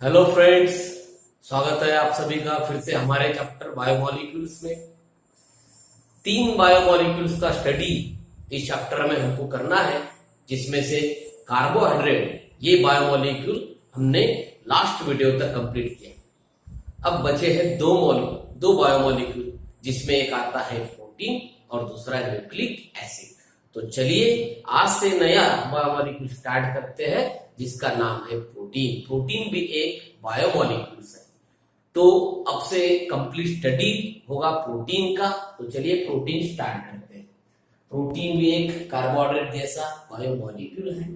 Hello friends, स्वागत है आप सभी का फिर से हमारे चैप्टर बायोमोलिक्यूल्स में। 3 बायोमोलिक्यूल्स का स्टडी इस चैप्टर में हमको करना है, जिसमें से कार्बोहाइड्रेट ये बायोमोलिक्यूल हमने लास्ट वीडियो तक कंप्लीट किया। अब बचे हैं दो बायोमोलिक्यूल, जिसमें एक आता है प्रोटीन और दूसरा है न्यूक्लिक एसिड। तो चलिए आज से नया बायोमोलिक्यूल स्टार्ट करते हैं, जिसका नाम है प्रोटीन। प्रोटीन भी एक बायोमोलिक्यूल्स है। तो अब से कंप्लीट स्टडी होगा प्रोटीन का। तो चलिए प्रोटीन स्टार्ट करते हैं। प्रोटीन भी एक कार्बोहाइड्रेट जैसा बायोमोलिक्यूल है।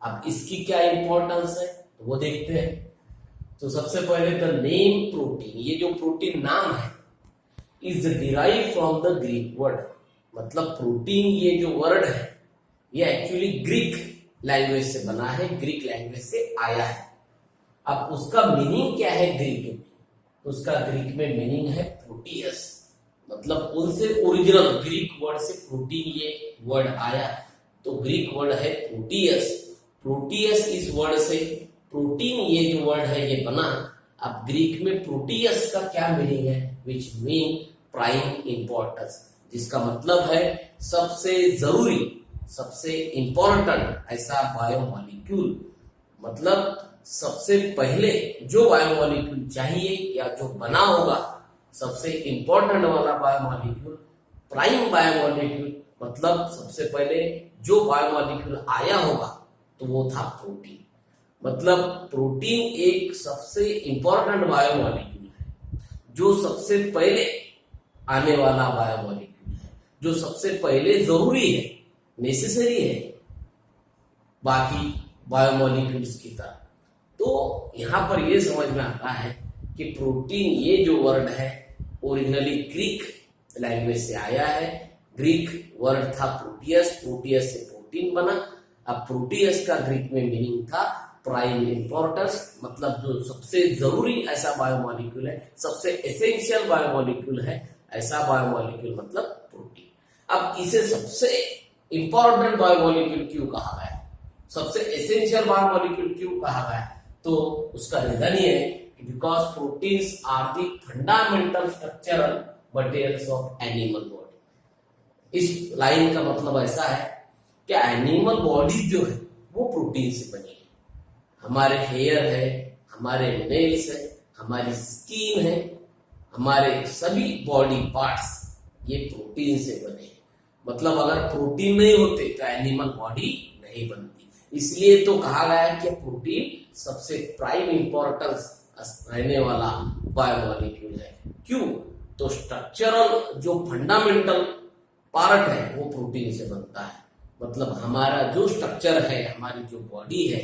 अब इसकी क्या इंपॉर्टेंस है तो वो देखते हैं। तो सबसे पहले द नेम प्रोटीन, ये जो प्रोटीन नाम है is derive from the Greek word. मतलब प्रोटीन ये जो वर्ड है ये एक्चुअली ग्रीक लैंग्वेज से बना है, ग्रीक लैंग्वेज से आया है। अब उसका मीनिंग क्या है ग्रीक में? उसका ग्रीक में मीनिंग है प्रोटियस। मतलब उनसे ओरिजिनल ग्रीक वर्ड से प्रोटीन ये वर्ड आया, तो ग्रीक वर्ड है प्रोटियस। प्रोटियस इस वर्ड से प्रोटीन ये जो वर्ड है ये बना। अब ग्रीक में प्रोटियस का क्या मीनिंग है? विच मीन प्राइम इंपॉर्टेंस, जिसका मतलब है सबसे जरूरी, सबसे इंपॉर्टेंट ऐसा बायोमोलिक्यूल। मतलब सबसे पहले जो बायोमोलिक्यूल चाहिए या जो बना होगा, सबसे इंपॉर्टेंट वाला बायोमोलिक्यूल, प्राइम बायोमोलिक्यूल, मतलब सबसे पहले जो बायोमोलिक्यूल आया होगा तो वो था प्रोटीन। मतलब प्रोटीन एक सबसे इंपॉर्टेंट बायोमोलिक्यूल है, जो सबसे पहले आने वाला बायोमोलिक्यूल है, जो सबसे पहले जरूरी है, नेसेसरी है बाकी बायोमोलिक्यूल्स की तरह। तो यहां पर यह समझ में आता है कि प्रोटीन ये जो वर्ड है ओरिजिनली ग्रीक लैंग्वेज से आया है। ग्रीक वर्ड था प्रोटियस, प्रोटियस से प्रोटीन बना। अब प्रोटियस का ग्रीक में मीनिंग था प्राइम इंपॉर्टेंस, मतलब जो सबसे जरूरी ऐसा बायोमोलिक्यूल है, सबसे एसेंशियल बायोमोलिक्यूल है, ऐसा बायोमोलिक्यूल मतलब प्रोटीन। अब इसे सबसे इंपॉर्टेंट बायोमोलिक्यूल क्यों कहा गया, सबसे एसेंशियल बायोमोलिक्यूल क्यों कहा गया? तो उसका रीजन ये है कि because proteins are the fundamental structural materials of animal body. इस लाइन का मतलब ऐसा है कि एनिमल बॉडी जो है वो प्रोटीन से बनी है। हमारे हेयर है, हमारे नेल्स है, हमारी स्किन है, हमारे सभी बॉडी पार्ट्स ये प्रोटीन से बने हैं। मतलब अगर प्रोटीन नहीं होते तो एनिमल बॉडी नहीं बनती। इसलिए तो कहा गया है कि प्रोटीन सबसे प्राइम इंपॉर्टेंस रहने वाला बायोमोलिक्यूल है। क्यों? तो स्ट्रक्चरल जो फंडामेंटल पार्ट है वो प्रोटीन से बनता है। मतलब हमारा जो स्ट्रक्चर है, हमारी जो बॉडी है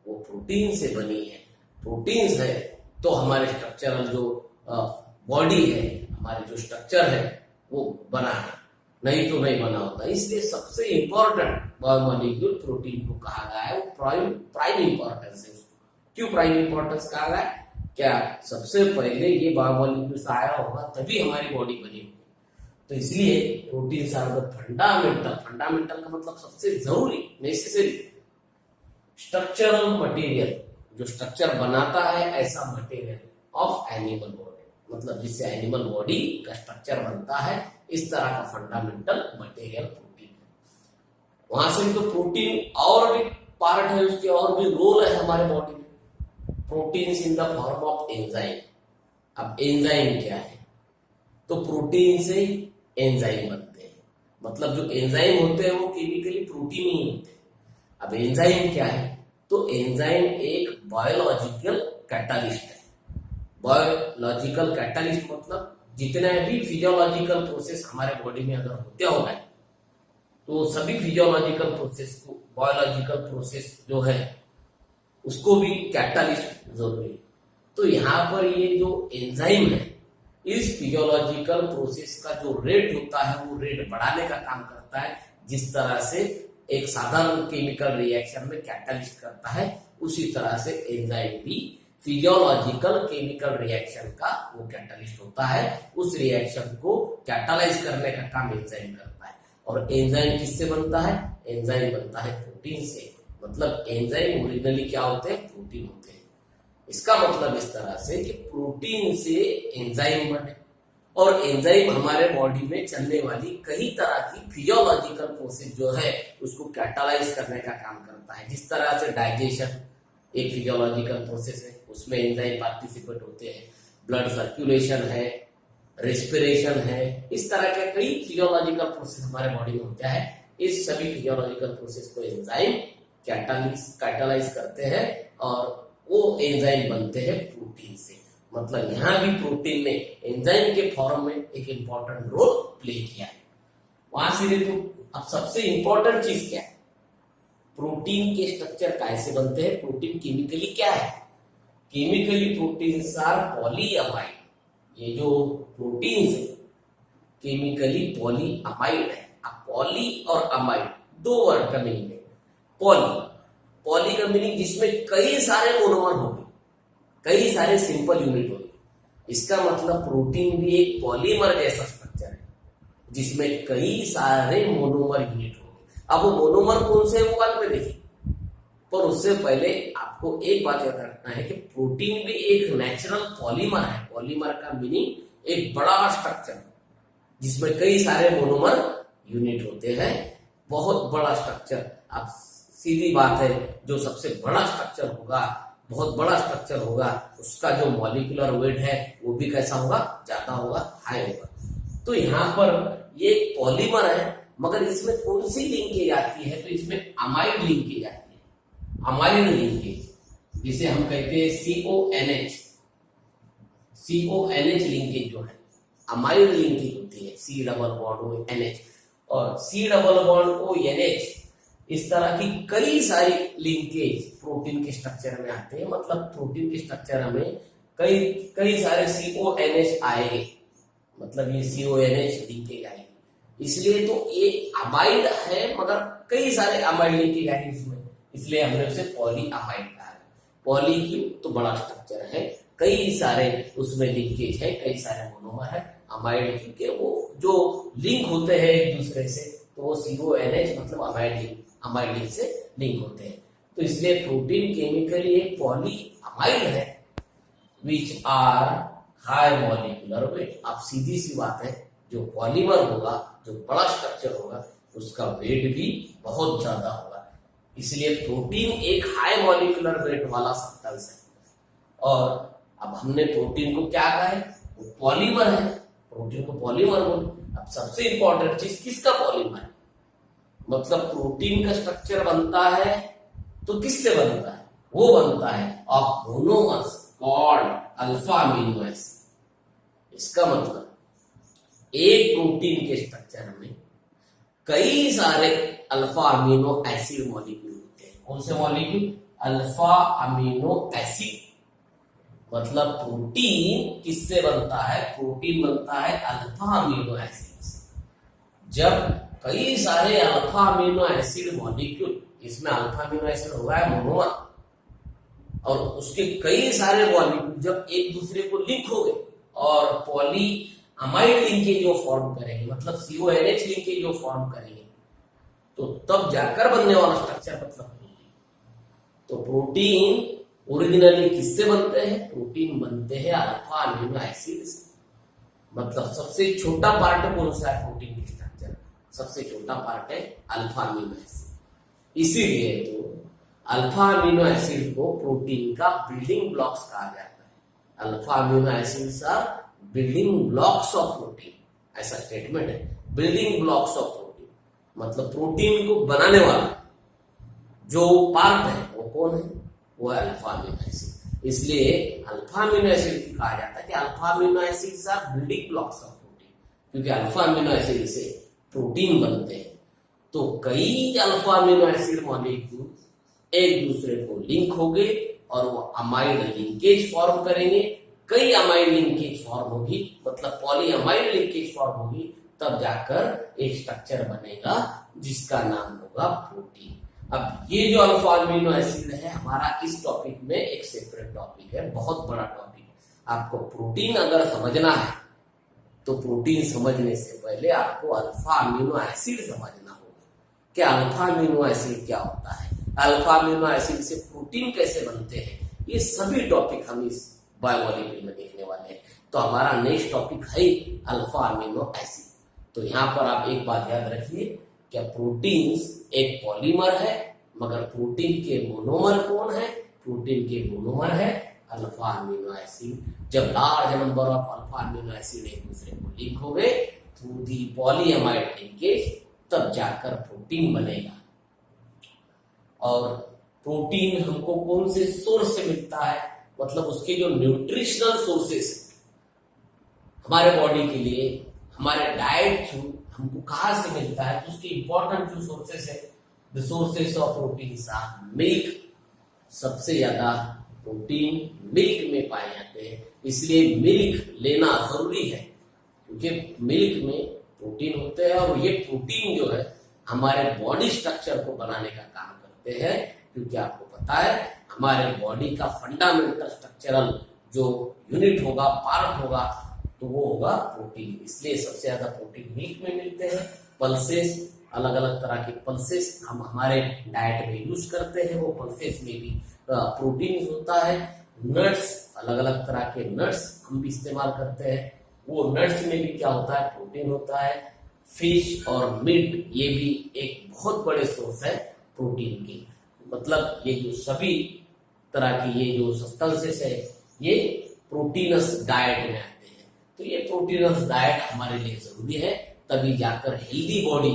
वो प्रोटीन से बनी है। प्रोटीन्स है तो हमारे स्ट्रक्चरल जो बॉडी है, हमारे जो स्ट्रक्चर है वो बना है, नहीं तो नहीं बना होता। इसलिए सबसे इंपॉर्टेंट बायोमोलिक्यूल प्रोटीन को कहा गया है, वो प्राइम इंपॉर्टेंस है। क्यों प्राइम इंपॉर्टेंस कहा गया? क्या सबसे पहले ये बायोमोलिक्यूल आया होगा तभी हमारी बॉडी बनी होगी। तो इसलिए protein are the fundamental, fundamental का मतलब सबसे जरूरी, नेसेसरी स्ट्रक्चरल मटेरियल, जो स्ट्रक्चर बनाता है ऐसा मटेरियल ऑफ एनिमल बॉडी। मतलब जिससे एनिमल बॉडी का स्ट्रक्चर बनता है, इस तरह का फंडामेंटल मटेरियल प्रोटीन है। वहां से भी तो प्रोटीन और भी पार्ट है, उसके और भी रोल है हमारे बॉडी में। Proteins in the form of enzyme. अब एंजाइम क्या है? तो प्रोटीन से एंजाइम बनते हैं। मतलब जो एंजाइम होते हैं वो केमिकली प्रोटीन ही होते हैं। अब एंजाइम क्या है? तो एंजाइम एक बायोलॉजिकल कैटालिस्ट है। बायोलॉजिकल कैटालिस्ट मतलब जितने भी फिजियोलॉजिकल प्रोसेस हमारे बॉडी में अगर होते होंगे तो सभी फिजियोलॉजिकल प्रोसेस को, बायोलॉजिकल प्रोसेस जो है उसको भी कैटालिस्ट जरूरी है। तो यहाँ पर ये जो एंजाइम है इस फिजियोलॉजिकल प्रोसेस का जो रेट होता है वो रेट बढ़ाने का काम करता है। जिस तरह से एक साधारण केमिकल रिएक्शन में कैटालिस्ट करता है, उसी तरह से एंजाइम भी फिजियोलॉजिकल केमिकल रिएक्शन का वो कैटालिस्ट होता है। उस रिएक्शन को कैटालाइज करने का काम एंजाइम करता है। और एंजाइम किससे बनता है? एंजाइम बनता है प्रोटीन से। मतलब एंजाइम ओरिजिनली क्या होते हैं? प्रोटीन होते हैं। इसका मतलब इस तरह से कि प्रोटीन से एंजाइम बने, और एंजाइम हमारे बॉडी में चलने वाली कई तरह की फिजियोलॉजिकल प्रोसेस जो है उसको कैटालाइज करने का काम करता है। जिस तरह से डाइजेशन एक फिजियोलॉजिकल प्रोसेस है, उसमें एंजाइम पार्टिसिपेट होते हैं, ब्लड सर्कुलेशन है, रेस्पिरेशन है, इस तरह के कई फिजियोलॉजिकल प्रोसेस हमारे बॉडी में होता है। इस सभी फिजियोलॉजिकल प्रोसेस को एंजाइम कैटालाइज करते हैं और वो एंजाइम बनते हैं प्रोटीन से। मतलब यहाँ भी प्रोटीन ने एंजाइम के फॉर्म में एक इंपॉर्टेंट रोल प्ले किया है। वहां से देखो, अब सबसे इंपॉर्टेंट चीज क्या है, प्रोटीन के स्ट्रक्चर कैसे बनते हैं, प्रोटीन केमिकली क्या है। Chemically proteins are polyamide. ये जो प्रोटीन है केमिकली पॉलीअमाइड है। अब पॉली और अमाइड दो वर्ड का मीनिंग है। पॉली का मीनिंग जिसमें कई सारे मोनोमर होंगे, कई सारे सिंपल यूनिट होंगे। इसका मतलब प्रोटीन भी एक पॉलीमर जैसा स्ट्रक्चर है जिसमें कई सारे मोनोमर यूनिट होंगे। अब वो मोनोमर कौन से है वो बाद में देखिए, पर उससे पहले आपको एक बात याद रखना है कि प्रोटीन भी एक नेचुरल पॉलीमर है। पॉलीमर का मीनिंग एक बड़ा स्ट्रक्चर जिसमें कई सारे मोनोमर यूनिट होते हैं, बहुत बड़ा स्ट्रक्चर। अब सीधी बात है, जो सबसे बड़ा स्ट्रक्चर होगा, बहुत बड़ा स्ट्रक्चर होगा, उसका जो मॉलिक्यूलर वेट है वो भी कैसा होगा, ज्यादा होगा, हाई होगा। तो यहाँ पर ये पॉलीमर है, मगर इसमें कौन सी लिंकेज आती है, तो इसमें अमाइड लिंकेज आती है। अमाइड लिंकेज जिसे हम कहते हैं CONH लिंकेज जो है अमाइड लिंकेज होती है। C double bond O NH और C double bond O NH, इस तरह की कई सारी लिंकेज प्रोटीन के स्ट्रक्चर में आते हैं। मतलब प्रोटीन के स्ट्रक्चर में कई सारे CONH आएंगे, मतलब ये CONH लिंकेज आएगी। इसलिए तो ये अमाइड है, मगर कई सारे अमाइड लिंकेज आएंगे इसमें, इसलिए हमने उसे पॉलीअमाइड कहा। पॉली क्यों, तो बड़ा स्ट्रक्चर है, कई सारे उसमें लिंकेज है, कई सारे मोनोमर है। अमाइड क्योंकि वो जो लिंक होते हैं एक दूसरे से, तो वो CONH मतलब अमाइड लिंक से लिंक होते हैं। तो इसलिए प्रोटीन केमिकली एक पॉलीअमाइड है which are high molecular weight. अब सीधी सी बात है, जो पॉलीमर होगा, जो बड़ा स्ट्रक्चर होगा, उसका वेट भी बहुत ज्यादा होगा। इसलिए प्रोटीन एक हाई मॉलिक्यूलर वेट वाला सब्सटेंस है। और अब हमने प्रोटीन को क्या कहा है, वो पॉलीमर है, प्रोटीन को पॉलीमर बोले। अब सबसे इंपॉर्टेंट चीज किसका पॉलीमर है, मतलब प्रोटीन का स्ट्रक्चर बनता है तो किससे बनता है, वो बनता है of monomers called alpha amino acid. इसका मतलब एक प्रोटीन के स्ट्रक्चर में कई सारे अल्फा अमीनो एसिड मॉलिक्यूल होते हैं। कौन से मॉलिक्यूल, अल्फा अमीनो एसिड। मतलब प्रोटीन किससे बनता है, प्रोटीन बनता है अल्फा अमीनो एसिड से। जब कई सारे अल्फा अमीनो एसिड मॉलिक्यूल, इसमें अल्फा अमीनो एसिड हो रहा है मोनोमर, और उसके कई सारे मॉलिक्यूल जब एक दूसरे को लिंक हो गए और पॉलीअमाइड लिंकेज जो फॉर्म करेंगे, मतलब CONH लिंकेज जो फॉर्म करेंगे, तो तब जाकर बनने वाला स्ट्रक्चर मतलब प्रोटीन। तो प्रोटीन ओरिजिनली किससे बनते हैं, प्रोटीन बनते हैं अल्फा अमीनो एसिड से। मतलब सबसे छोटा पार्ट कौन सा है प्रोटीन के स्ट्रक्चर, सबसे छोटा पार्ट है अल्फा अमीनो एसिड। इसीलिए तो अल्फा अमीनो एसिड को प्रोटीन का बिल्डिंग ब्लॉक्स कहा जाता है। Alpha amino acids are building blocks of protein, ऐसा स्टेटमेंट है, बिल्डिंग ब्लॉक्स ऑफ प्रोटीन। मतलब प्रोटीन को बनाने वाला जो पार्ट है वो कौन है, वो है अल्फा अमीनो एसिड। इसलिए अल्फा अमीनो एसिड कहा जाता है कि alpha amino acids are building blocks of protein, क्योंकि अल्फा अमीनो एसिड से प्रोटीन बनते हैं। तो कई अल्फा अमीनो एसिड मॉलिक्यूल एक दूसरे को लिंक होंगे और वो अमाइड लिंकेज फॉर्म करेंगे। कई अमाइड लिंकेज फॉर्म होगी, मतलब पॉलीअमाइड लिंकेज फॉर्म होगी, तब जाकर एक स्ट्रक्चर बनेगा जिसका नाम होगा प्रोटीन। अब ये जो अल्फा अमीनो एसिड है हमारा इस टॉपिक में एक सेपरेट टॉपिक है, बहुत बड़ा टॉपिक है। आपको प्रोटीन अगर समझना है तो प्रोटीन समझने से पहले आपको अल्फा अमीनो एसिड समझना होगा कि अल्फा अमीनो एसिड क्या होता है, अल्फा अमीनो एसिड से प्रोटीन कैसे बनते हैं, ये सभी टॉपिक हम इस बायोमॉलिक्यूल में देखने वाले हैं। तो हमारा नेक्स्ट टॉपिक है अल्फा अमीनो एसिड। तो यहाँ पर आप एक बात याद रखिए, क्या प्रोटीन्स एक पॉलीमर है, मगर प्रोटीन के मोनोमर कौन है? प्रोटीन के मोनोमर है अल्फा अमीनो एसिड। जब large number of alpha amino acid एक दूसरे को लिंक हो गए थ्रू दी पॉलीएमाइड लिंकेज, तब जाकर प्रोटीन बनेगा। और प्रोटीन हमको कौन से सोर्स से मिलता है? मतलब उसके जो न्यूट्रिशनल सोर्सेस हमारे बॉडी के लिए, हमारे डाइट थ्रू हमको कहाँ से मिलता है? तो उसके इंपॉर्टेंट जो सोर्सेस है, the sources of protein are milk. सबसे ज्यादा प्रोटीन मिल्क में पाए जाते हैं, इसलिए मिल्क लेना जरूरी है, क्योंकि मिल्क में प्रोटीन होते हैं और ये प्रोटीन जो है हमारे बॉडी स्ट्रक्चर को बनाने का काम करते हैं। क्योंकि आपको पता है हमारे बॉडी का फंडामेंटल स्ट्रक्चरल जो यूनिट होगा, पार्ट होगा, तो वो होगा प्रोटीन। इसलिए सबसे ज्यादा प्रोटीन मिल्क में मिलते हैं। पल्सेस, अलग अलग तरह के पल्सेस हम हमारे डाइट में यूज करते हैं, वो पल्सेस में भी प्रोटीन होता है। नट्स, अलग अलग तरह के नट्स हम भी इस्तेमाल करते हैं, वो नट्स में भी क्या होता है? प्रोटीन होता है। फिश और मीट, ये भी एक बहुत बड़े सोर्स है प्रोटीन के। मतलब ये जो सभी तरह की ये जो सब्सटेंसेस है, ये प्रोटीनस डाइट में आते हैं। तो ये प्रोटीनस डाइट हमारे लिए जरूरी है, तभी जाकर हेल्दी बॉडी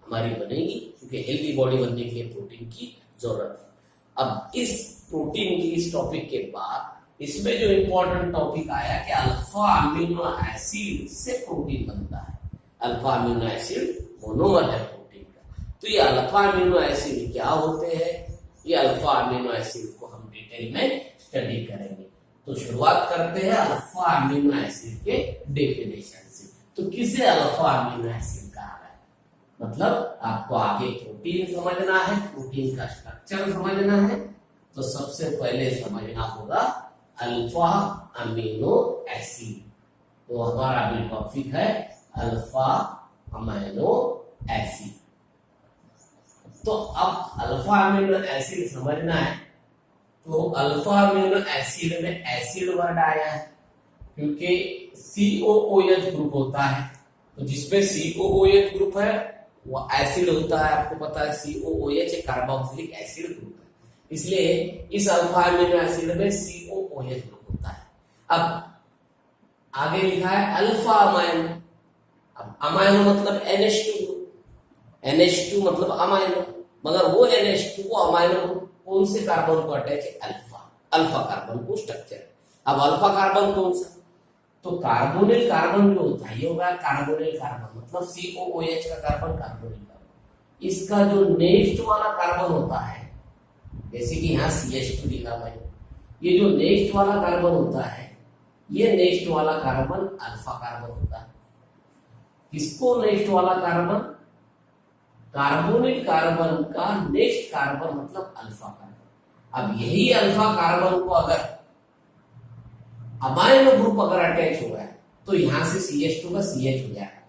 हमारी बनेगी, क्योंकि हेल्दी बॉडी बनने के लिए प्रोटीन की जरूरत है। अब इस प्रोटीन की इस टॉपिक के बाद इसमें जो इम्पोर्टेंट टॉपिक आया कि अल्फा अमीनो एसिड से प्रोटीन बनता है। अल्फा अमीनो एसिड मोनोमर है प्रोटीन का। तो ये अल्फा अमीनो एसिड क्या होते हैं? ये अल्फा अमीनो एसिड को हम डिटेल में स्टडी करेंगे। तो शुरुआत करते हैं अल्फा अमीनो एसिड के डेफिनेशन से। तो किसे अल्फा अमीनो एसिड कहा है? मतलब आपको आगे प्रोटीन समझना है, प्रोटीन का स्ट्रक्चर समझना है, तो सबसे पहले समझना होगा अल्फा अमीनो एसिड। तो हमारा अभी टॉपिक है अल्फा अमीनो एसिड। तो अब अल्फा अमीनो एसिड समझना है, तो अल्फा अमीनो एसिड में एसिड वर्ड आया है, क्योंकि COOH ग्रुप होता है। तो जिसमें COOH ग्रुप है वो एसिड होता है। आपको पता है COOH एक कार्बोक्सिलिक एसिड ग्रुप है, इसलिए इस अल्फा अमीनो एसिड में COOH ग्रुप होता है। अब आगे लिखा है अल्फा अमाइनो। अब अमाइनो मतलब NH2 ग्रुप, NH2 मतलब अमाइनो, मगर वो NH2 वो अमाइनो कौन से कार्बन को अटैच है? अल्फा, अल्फा कार्बन को स्ट्रक्चर। अब अल्फा कार्बन कौन सा? तो कार्बोनिल कार्बन जो होता है ये होगा कार्बोनिल कार्बन, मतलब COOH का कार्बन कार्बोनिल कार्बन। इसका जो नेक्स्ट वाला कार्बन होता है, जैसे कि यहाँ CH2 लिखा हुआ है, ये जो नेक्स्ट वाला कार्बन होता है, ये नेक्स्ट वाला कार्बन अल्फा कार्बन होता है। किसको नेक्स्ट वाला कार्बन? कार्बोनिल कार्बन का नेक्स्ट कार्बन मतलब अल्फा कार्बन। अब यही अल्फा कार्बन को अगर अमाइनो ग्रुप अगर अटैच हो गया तो यहां से CH2 का CH हो जाएगा,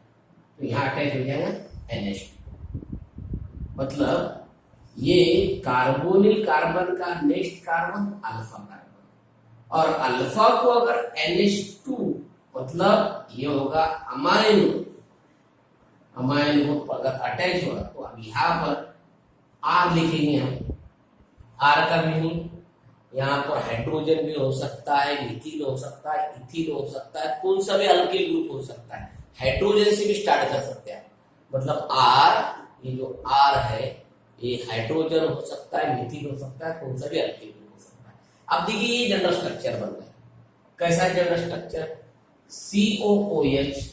तो यहां अटैच हो जाएगा NH2। मतलब ये कार्बोनिल कार्बन का नेक्स्ट कार्बन अल्फा कार्बन, और अल्फा को अगर NH2 मतलब ये होगा अमाइनो, अमाइनो ग्रुप अगर अटैच होगा तो अब यहाँ पर R लिखेंगे हम। R का मीनिंग यहाँ पर हाइड्रोजन भी हो सकता है, मिथिल हो सकता है, इथिल हो सकता है, कौन सा भी अल्किल ग्रुप हो सकता है। हाइड्रोजन से भी स्टार्ट कर सकते हैं, मतलब R, ये जो R है ये हाइड्रोजन हो सकता है, मिथिल हो सकता है, कौन सा भी अल्किल ग्रुप हो सकता है। अब देखिए ये जनरल स्ट्रक्चर बन गया। कैसा general structure? COOH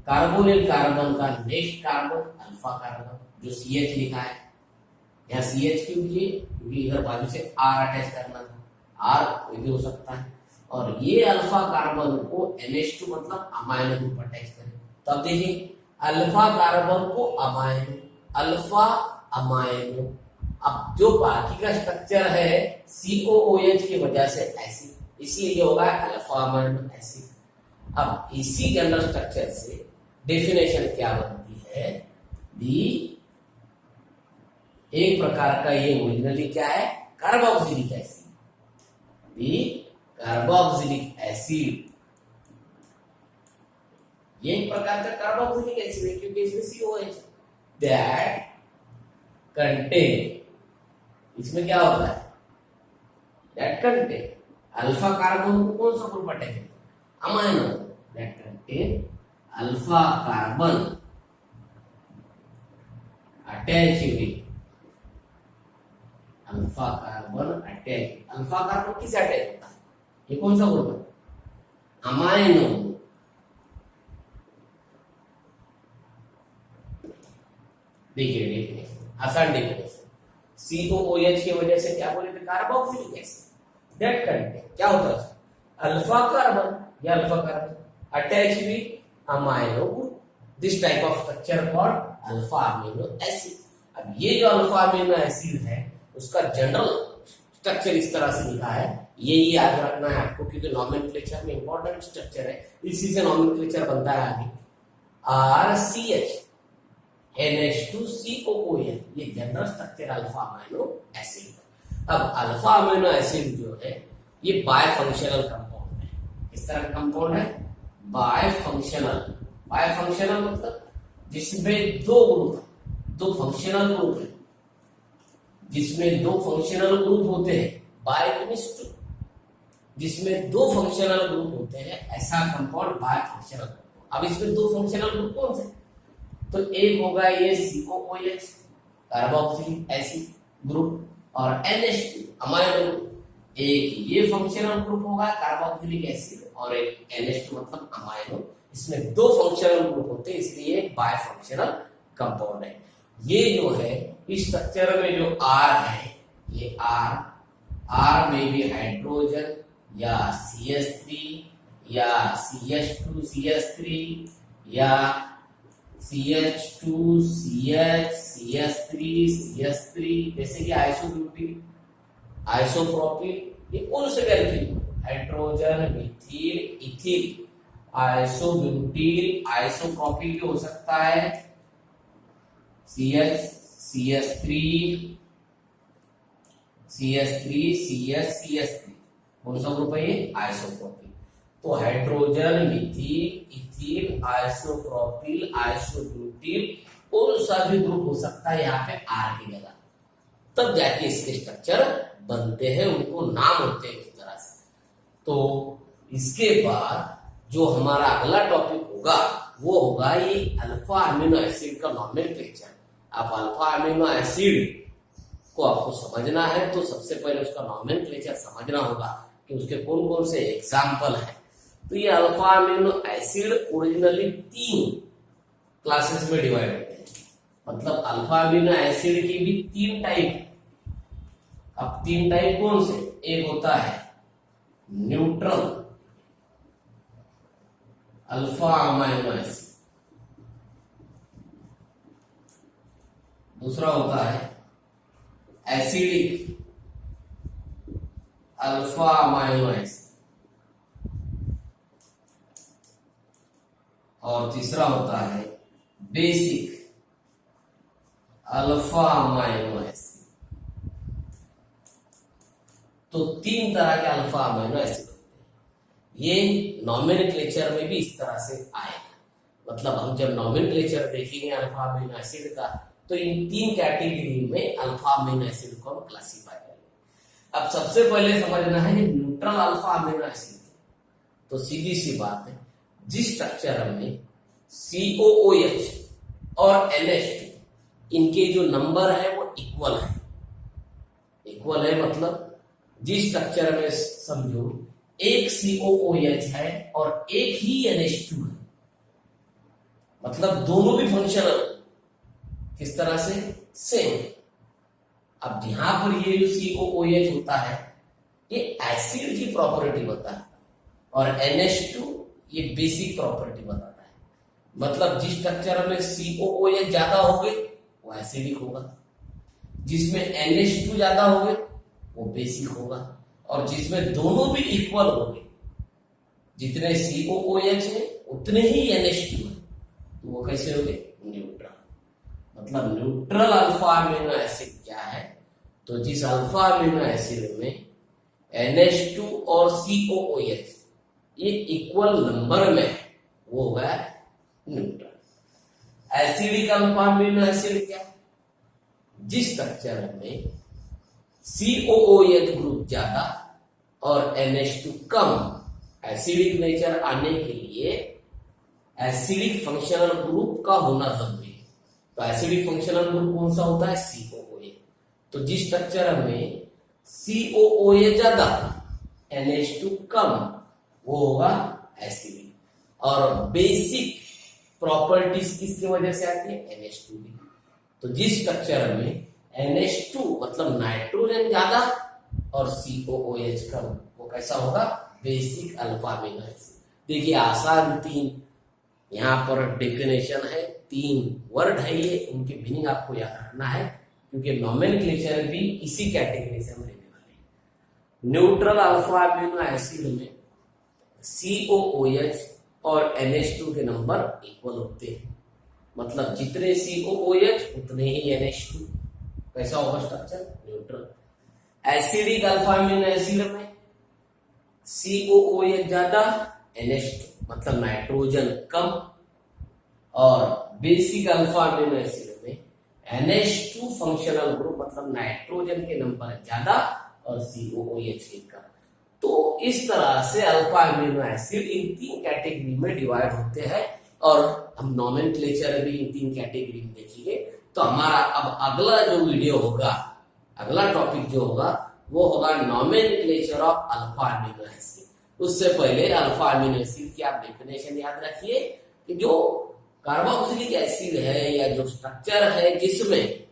carbonyl carbon का नेक्स्ट कार्बन अल्फा कार्बन, जो CH लिखा है। यहाँ CH क्यों किए? क्योंकि इधर बाजू से R अटैच करना था, R कोई भी हो सकता है। और ये अल्फा कार्बन को NH2 मतलब अमाइनो ग्रुप अटैच करें। तब देखिए अल्फा कार्बन को अमाइनो, अल्फा अमाइनो। अब जो बाकी का स्ट्रक्चर है COOH की वजह से एसिड, इसलिए ये होगा अल्फा अमाइनो एसिड। अब इसी जनरल स्ट्रक्चर से डेफिनेशन क्या बनती है? दी एक प्रकार का ये ओरिजिनली क्या है? Carboxylic acid. The carboxylic acid, ये एक प्रकार का कार्बोक्सिलिक एसिड है क्योंकि इसमें COH दैट कंटेन, इसमें क्या होता है, दैट कंटेन अल्फा कार्बन को कौन सा ग्रुप अटैच है, amino, that contain alpha carbon attach with, alpha carbon attach, alpha carbon किसे अटैच होता है, ये कौन सा ग्रुप है, अमाइनो। देखिए डेफिनेशन, आसान डेफिनेशन, COOH की वजह से क्या बोले थे, कार्बोक्सिलिक एसिड दैट कंटेन, क्या होता है, अल्फा कार्बन या alpha carbon attach with amino group, this type of structure called alpha amino acid. अब ये जो अल्फा अमीनो एसिड है उसका जनरल स्ट्रक्चर इस तरह से लिखा है, ये याद रखना है आपको क्योंकि नॉमेनक्लेचर में इंपॉर्टेंट स्ट्रक्चर है, इसी से नॉमेनक्लेचर बनता है आगे। RCH NH2COOH, ये general structure alpha amino acid. अब अल्फा अमीनो एसिड जो है ये बायफंक्शनल कंपाउंड है, किस तरह का कंपाउंड है, बायफंक्शनल। बायफंक्शनल मतलब जिसमें दो ग्रुप है, दो फंक्शनल ग्रुप है, जिसमें दो फंक्शनल ग्रुप होते हैं, बाय मींस टू, जिसमें दो फंक्शनल ग्रुप होते हैं ऐसा कंपाउंड बायफंक्शनल। अब इसमें दो फंक्शनल ग्रुप कौन से, तो एक होगा ये COOH कार्बोक्सिलिक एसिड ग्रुप और NH2 अमाइनो ग्रुप, एक ये फंक्शनल ग्रुप होगा कार्बोक्सिलिक एसिड और एक NH2 मतलब अमाइनो, इसमें दो फंक्शनल ग्रुप होते हैं इसलिए बायफंक्शनल कंपाउंड है। ये जो है इस स्ट्रक्चर में जो R है, ये R में भी हाइड्रोजन या CH3 या CH2CH3 या CH2 CH CH3 जैसे कि आइसोब्यूटीन आइसोप्रोपिल, ये कौन से alkene, hydrogen methyl ethyl, isobutyl isopropyl हो सकता है, CH3 कौन सा ग्रुप है ये, आइसोप्रोपिल। तो हाइड्रोजन मिथिल इथिल आइसोप्रोपिल आइसोब्यूटील कौन सा भी ग्रुप हो सकता है यहाँ पे R की जगह, तब जाके इसके स्ट्रक्चर बनते हैं, उनको नाम होते हैं इस तरह से। तो इसके बाद जो हमारा अगला टॉपिक होगा वो होगा ये अल्फा अमीनो एसिड का नॉमेनक्लेचर। आप अल्फा अमीनो एसिड को आपको समझना है तो सबसे पहले उसका नॉमेनक्लेचर समझना होगा कि उसके कौन कौन से एग्जाम्पल हैं। तो ये alpha amino acid originally 3 classes में डिवाइड होते हैं, मतलब अल्फा अमीनो एसिड की भी 3 टाइप। अब 3 टाइप कौन से, एक होता है न्यूट्रल अल्फा अमीनो एसिड, दूसरा होता है एसिडिक अल्फा अमीनो एसिड और तीसरा होता है बेसिक अल्फा अमीनो एसिड। तो 3 तरह के अल्फा अमीनो एसिड होते हैं। ये नॉमेनक्लेचर में भी इस तरह से आएगा, मतलब हम जब नॉमेनक्लेचर देखेंगे अल्फा अमीनो एसिड का तो इन 3 कैटेगरी में अल्फा अमीनो एसिड को हम क्लासिफाई करेंगे। अब सबसे पहले समझना है कि न्यूट्रल अल्फा अमीनो एसिड, तो सीधी सी बात है जिस स्ट्रक्चर में COOH और NH2 इनके जो नंबर है वो इक्वल है। इक्वल है मतलब जिस स्ट्रक्चर में समझो एक COOH है और एक ही NH2 है, मतलब दोनों भी फंक्शनल, किस तरह से, सेम। अब यहां पर ये जो COOH होता है ये एसिड की प्रॉपर्टी बताता है और NH2 ये बेसिक प्रॉपर्टी बताता है। मतलब जिस स्ट्रक्चर में COOH ज्यादा होंगे वो एसिडिक होगा, जिसमें NH2 ज्यादा होंगे वो बेसिक होगा, और जिसमें दोनों भी इक्वल होंगे, जितने COOH है उतने ही NH2 है, तो वो कैसे होंगे, न्यूट्रल। मतलब न्यूट्रल अल्फा अमीनो एसिड क्या है, तो जिस अल्फा अमीनो एसिड में NH2 और COOH ये इक्वल नंबर में है, वो होगा neutral. Acidic alpha amino acid क्या? जिस स्ट्रक्चर में COOH ग्रुप ज्यादा और NH2 कम, एसिडिक नेचर आने के लिए एसिडिक फंक्शनल ग्रुप का होना जरूरी है। तो एसिडिक फंक्शनल ग्रुप कौन सा होता है? COOH। तो जिस स्ट्रक्चर में COOH ज्यादा NH2 कम, वो होगा एसिडिक। और बेसिक प्रॉपर्टीज किसकी वजह से आती है? NH2 की। तो जिस स्ट्रक्चर में NH2 मतलब नाइट्रोजन ज्यादा और COOH कम, वो कैसा होगा? Basic alpha amino acid. देखिए आसान तीन यहाँ पर डेफिनेशन है, तीन वर्ड है ये, उनकी मीनिंग आपको याद रखना है क्योंकि नोमेनक्लेचर भी इसी कैटेगरी से हम लेने वाले हैं। न्यूट्रल अल्फा अमीनो एसिड में COOH और NH2 के नंबर इक्वल होते हैं, मतलब जितने COOH उतने ही NH2। कैसा होगा structure? Neutral. Acidic alpha amino acid में COOH ज्यादा NH2 मतलब नाइट्रोजन कम, और बेसिक अल्फा अमीनो एसिड में NH2 फंक्शनल ग्रुप मतलब नाइट्रोजन के नंबर ज्यादा और COOH के कम। तो इस तरह से अल्फा अमीनो एसिड इन तीन कैटेगरी में डिवाइड होते हैं और हम नोमेनक्लेचर भी इन तीन कैटेगरी में देखेंगे। तो हमारा अब अगला जो वीडियो होगा, अगला टॉपिक जो होगा वो होगा nomenclature of alpha amino acid. उससे पहले अल्फा अमीनो एसिड की आप डेफिनेशन याद रखिए कि जो कार्बोक्सिलिक एसिड है या जो स्ट्रक्चर है जिसमें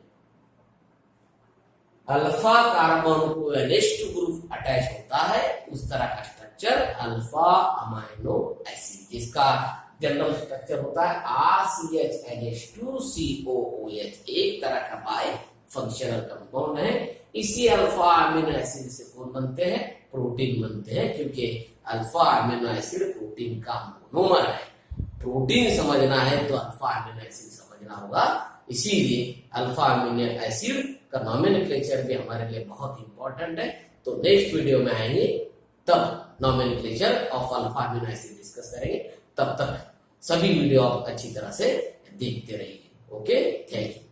अल्फा कार्बन को NH2 ग्रुप अटैच होता है, उस तरह का स्ट्रक्चर अल्फा अमाइनो एसिड, जिसका जनरल स्ट्रक्चर होता है RCH NH2COOH, एक तरह का बाय फंक्शनल कंपाउंड है। इसी अल्फा अमीनो एसिड से कौन बनते हैं? प्रोटीन बनते हैं, क्योंकि अल्फा अमीनो एसिड प्रोटीन का मोनोमर है। प्रोटीन समझना है तो अल्फा अमीनो एसिड समझना होगा, इसीलिए अल्फा अमीनो एसिड का नोमेनक्लेचर भी हमारे लिए बहुत इंपॉर्टेंट है। तो नेक्स्ट वीडियो में आएंगे, तब nomenclature of alpha amino acid discuss करेंगे। तब तक सभी वीडियो आप अच्छी तरह से देखते रहिए। Okay, thank you.